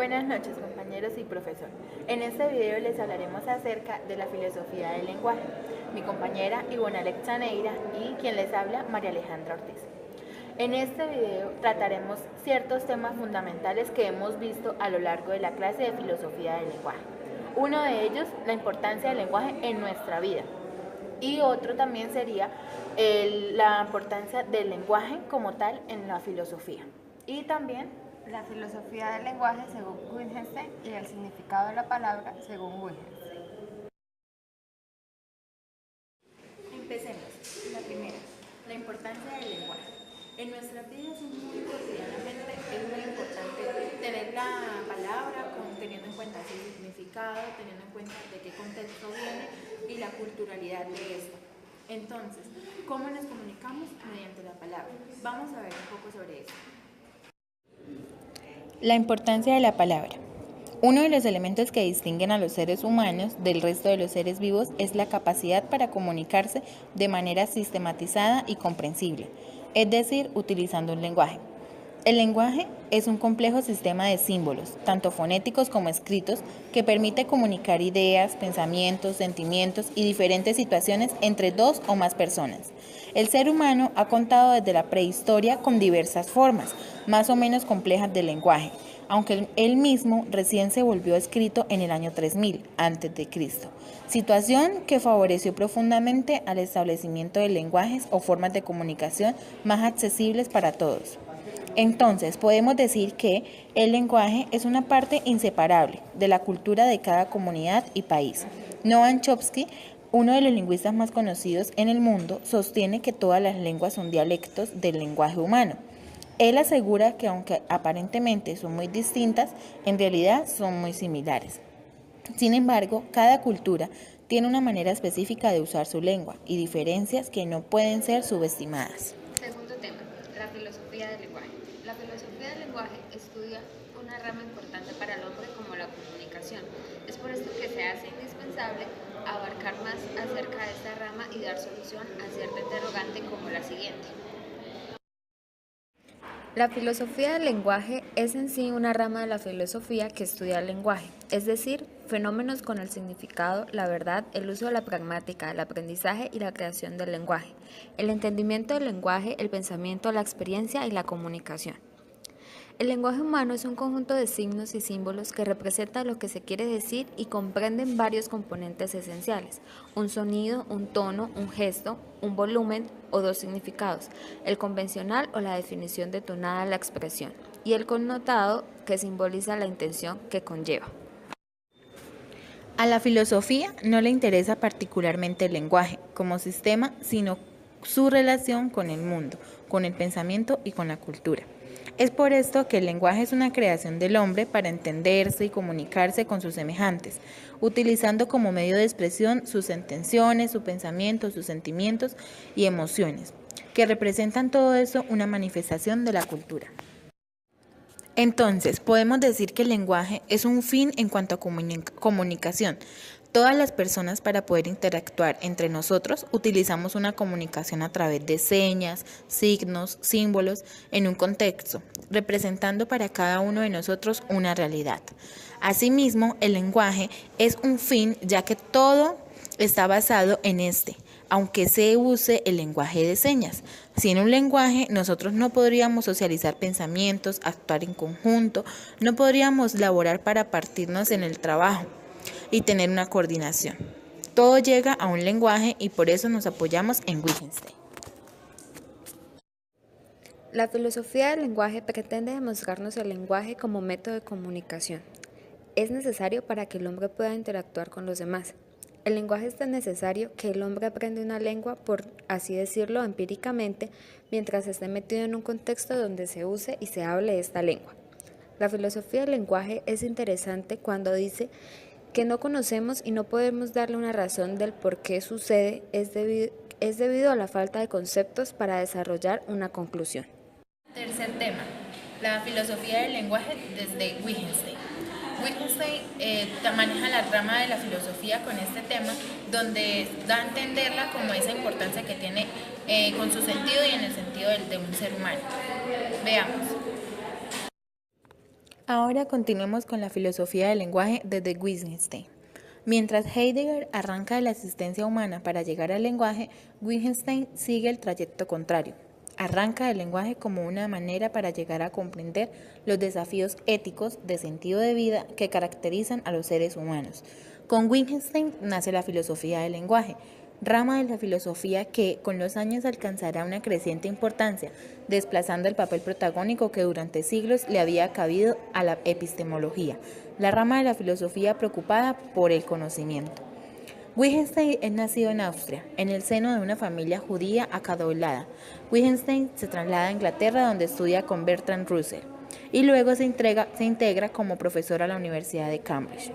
Buenas noches, compañeros y profesor. En este video les hablaremos acerca de la filosofía del lenguaje. Mi compañera Ivonne Alexaneira y quien les habla, María Alejandra Ortiz. En este video trataremos ciertos temas fundamentales que hemos visto a lo largo de la clase de filosofía del lenguaje. Uno de ellos, la importancia del lenguaje en nuestra vida. Y otro también sería la importancia del lenguaje como tal en la filosofía. Y también la filosofía del lenguaje según Wittgenstein y el significado de la palabra según Wittgenstein. Empecemos. La primera, la importancia del lenguaje. En nuestras vidas muy cotidianamente es muy importante tener la palabra teniendo en cuenta su significado, teniendo en cuenta de qué contexto viene y la culturalidad de esto. Entonces, ¿cómo nos comunicamos? Mediante la palabra. Vamos a ver un poco sobre esto. La importancia de la palabra. Uno de los elementos que distinguen a los seres humanos del resto de los seres vivos es la capacidad para comunicarse de manera sistematizada y comprensible, es decir, utilizando un lenguaje. El lenguaje es un complejo sistema de símbolos, tanto fonéticos como escritos, que permite comunicar ideas, pensamientos, sentimientos y diferentes situaciones entre dos o más personas. El ser humano ha contado desde la prehistoria con diversas formas, más o menos complejas de lenguaje, aunque él mismo recién se volvió escrito en el año 3000 a.C., situación que favoreció profundamente al establecimiento de lenguajes o formas de comunicación más accesibles para todos. Entonces, podemos decir que el lenguaje es una parte inseparable de la cultura de cada comunidad y país. Noam Chomsky, uno de los lingüistas más conocidos en el mundo, sostiene que todas las lenguas son dialectos del lenguaje humano. Él asegura que aunque aparentemente son muy distintas, en realidad son muy similares. Sin embargo, cada cultura tiene una manera específica de usar su lengua y diferencias que no pueden ser subestimadas. Segundo tema, la filosofía del lenguaje. La filosofía del lenguaje estudia una rama importante para el hombre como la comunicación. Es por esto que se hace indispensable abarcar más acerca de esta rama y dar solución a cierta interrogante como la siguiente. La filosofía del lenguaje es en sí una rama de la filosofía que estudia el lenguaje, es decir, fenómenos con el significado, la verdad, el uso de la pragmática, el aprendizaje y la creación del lenguaje, el entendimiento del lenguaje, el pensamiento, la experiencia y la comunicación. El lenguaje humano es un conjunto de signos y símbolos que representa lo que se quiere decir y comprenden varios componentes esenciales: un sonido, un tono, un gesto, un volumen o dos significados, el convencional o la definición detonada de la expresión, y el connotado, que simboliza la intención que conlleva. A la filosofía no le interesa particularmente el lenguaje como sistema, sino su relación con el mundo, con el pensamiento y con la cultura. Es por esto que el lenguaje es una creación del hombre para entenderse y comunicarse con sus semejantes, utilizando como medio de expresión sus intenciones, su pensamiento, sus sentimientos y emociones, que representan todo eso una manifestación de la cultura. Entonces, podemos decir que el lenguaje es un fin en cuanto a comunicación. Todas las personas, para poder interactuar entre nosotros, utilizamos una comunicación a través de señas, signos, símbolos, en un contexto, representando para cada uno de nosotros una realidad. Asimismo, el lenguaje es un fin, ya que todo está basado en este, aunque se use el lenguaje de señas. Sin un lenguaje, nosotros no podríamos socializar pensamientos, actuar en conjunto, no podríamos laborar para partirnos en el trabajo y tener una coordinación. Todo llega a un lenguaje y por eso nos apoyamos en Wittgenstein. La filosofía del lenguaje pretende demostrarnos el lenguaje como método de comunicación. Es necesario para que el hombre pueda interactuar con los demás. El lenguaje es tan necesario que el hombre aprende una lengua, por así decirlo, empíricamente, mientras esté metido en un contexto donde se use y se hable esta lengua. La filosofía del lenguaje es interesante cuando dice que no conocemos y no podemos darle una razón del por qué sucede, es debido a la falta de conceptos para desarrollar una conclusión. Tercer tema, la filosofía del lenguaje desde Wittgenstein. Wittgenstein maneja la rama de la filosofía con este tema, donde da a entenderla como esa importancia que tiene con su sentido y en el sentido de un ser humano. Veamos. Ahora continuemos con la filosofía del lenguaje desde Wittgenstein. Mientras Heidegger arranca de la existencia humana para llegar al lenguaje, Wittgenstein sigue el trayecto contrario. Arranca del lenguaje como una manera para llegar a comprender los desafíos éticos de sentido de vida que caracterizan a los seres humanos. Con Wittgenstein nace la filosofía del lenguaje, rama de la filosofía que con los años alcanzará una creciente importancia, desplazando el papel protagónico que durante siglos le había cabido a la epistemología, la rama de la filosofía preocupada por el conocimiento. Wittgenstein es nacido en Austria, en el seno de una familia judía acaudalada. Wittgenstein se traslada a Inglaterra, donde estudia con Bertrand Russell, y luego se integra como profesor a la Universidad de Cambridge.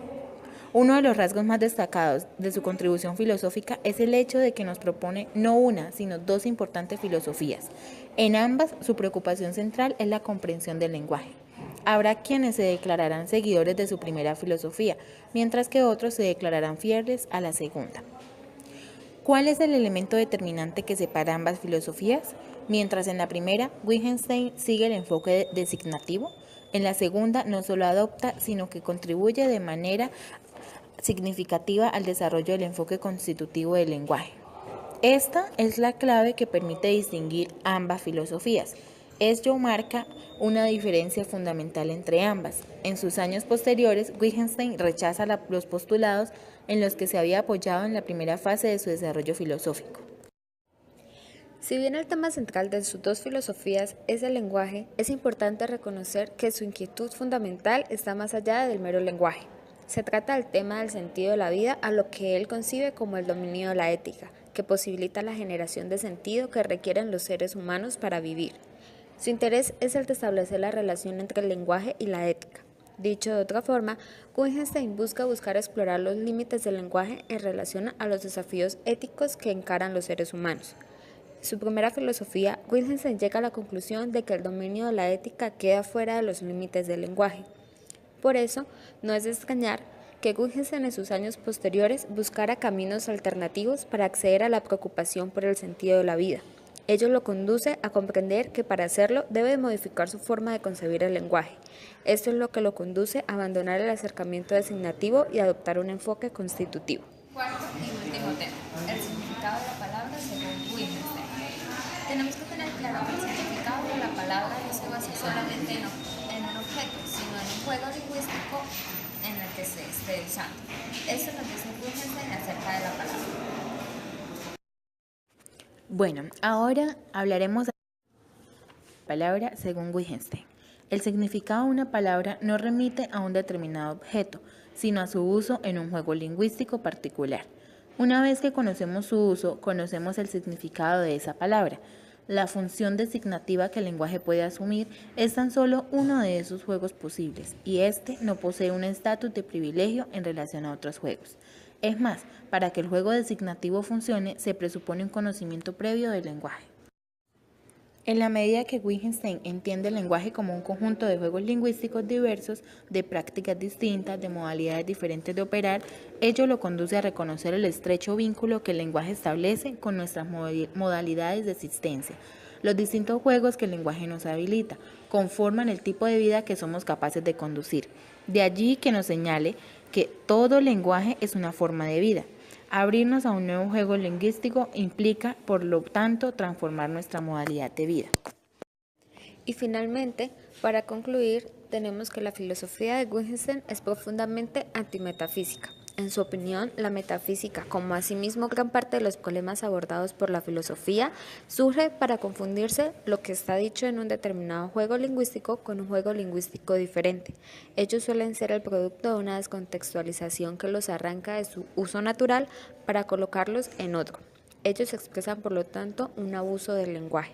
Uno de los rasgos más destacados de su contribución filosófica es el hecho de que nos propone no una, sino dos importantes filosofías. En ambas, su preocupación central es la comprensión del lenguaje. Habrá quienes se declararán seguidores de su primera filosofía, mientras que otros se declararán fieles a la segunda. ¿Cuál es el elemento determinante que separa ambas filosofías? Mientras en la primera, Wittgenstein sigue el enfoque designativo, en la segunda no solo adopta, sino que contribuye de manera significativa al desarrollo del enfoque constitutivo del lenguaje. Esta es la clave que permite distinguir ambas filosofías. Ello marca una diferencia fundamental entre ambas. En sus años posteriores, Wittgenstein rechaza los postulados en los que se había apoyado en la primera fase de su desarrollo filosófico. Si bien el tema central de sus dos filosofías es el lenguaje, es importante reconocer que su inquietud fundamental está más allá del mero lenguaje. Se trata del tema del sentido de la vida, a lo que él concibe como el dominio de la ética, que posibilita la generación de sentido que requieren los seres humanos para vivir. Su interés es el de establecer la relación entre el lenguaje y la ética. Dicho de otra forma, Wittgenstein busca explorar los límites del lenguaje en relación a los desafíos éticos que encaran los seres humanos. En su primera filosofía, Wittgenstein llega a la conclusión de que el dominio de la ética queda fuera de los límites del lenguaje. Por eso, no es de extrañar que Wittgenstein en sus años posteriores buscara caminos alternativos para acceder a la preocupación por el sentido de la vida. Ello lo conduce a comprender que para hacerlo debe modificar su forma de concebir el lenguaje. Esto es lo que lo conduce a abandonar el acercamiento designativo y adoptar un enfoque constitutivo. Cuarto y último tema, el significado de la palabra según Wittgenstein. Tenemos que tener claro que el significado de la palabra no se basa solamente en un objeto, sino en un juego lingüístico en el que se esté usando. Esto nos dice Wittgenstein acerca de la palabra. Bueno, ahora hablaremos de la palabra según Wittgenstein. El significado de una palabra no remite a un determinado objeto, sino a su uso en un juego lingüístico particular. Una vez que conocemos su uso, conocemos el significado de esa palabra. La función designativa que el lenguaje puede asumir es tan solo uno de esos juegos posibles, y este no posee un estatus de privilegio en relación a otros juegos. Es más, para que el juego designativo funcione, se presupone un conocimiento previo del lenguaje. En la medida que Wittgenstein entiende el lenguaje como un conjunto de juegos lingüísticos diversos, de prácticas distintas, de modalidades diferentes de operar, ello lo conduce a reconocer el estrecho vínculo que el lenguaje establece con nuestras modalidades de existencia. Los distintos juegos que el lenguaje nos habilita conforman el tipo de vida que somos capaces de conducir. De allí que nos señale que todo lenguaje es una forma de vida. Abrirnos a un nuevo juego lingüístico implica, por lo tanto, transformar nuestra modalidad de vida. Y finalmente, para concluir, tenemos que la filosofía de Wittgenstein es profundamente antimetafísica. En su opinión, la metafísica, como asimismo gran parte de los problemas abordados por la filosofía, surge para confundirse lo que está dicho en un determinado juego lingüístico con un juego lingüístico diferente. Ellos suelen ser el producto de una descontextualización que los arranca de su uso natural para colocarlos en otro. Ellos expresan, por lo tanto, un abuso del lenguaje.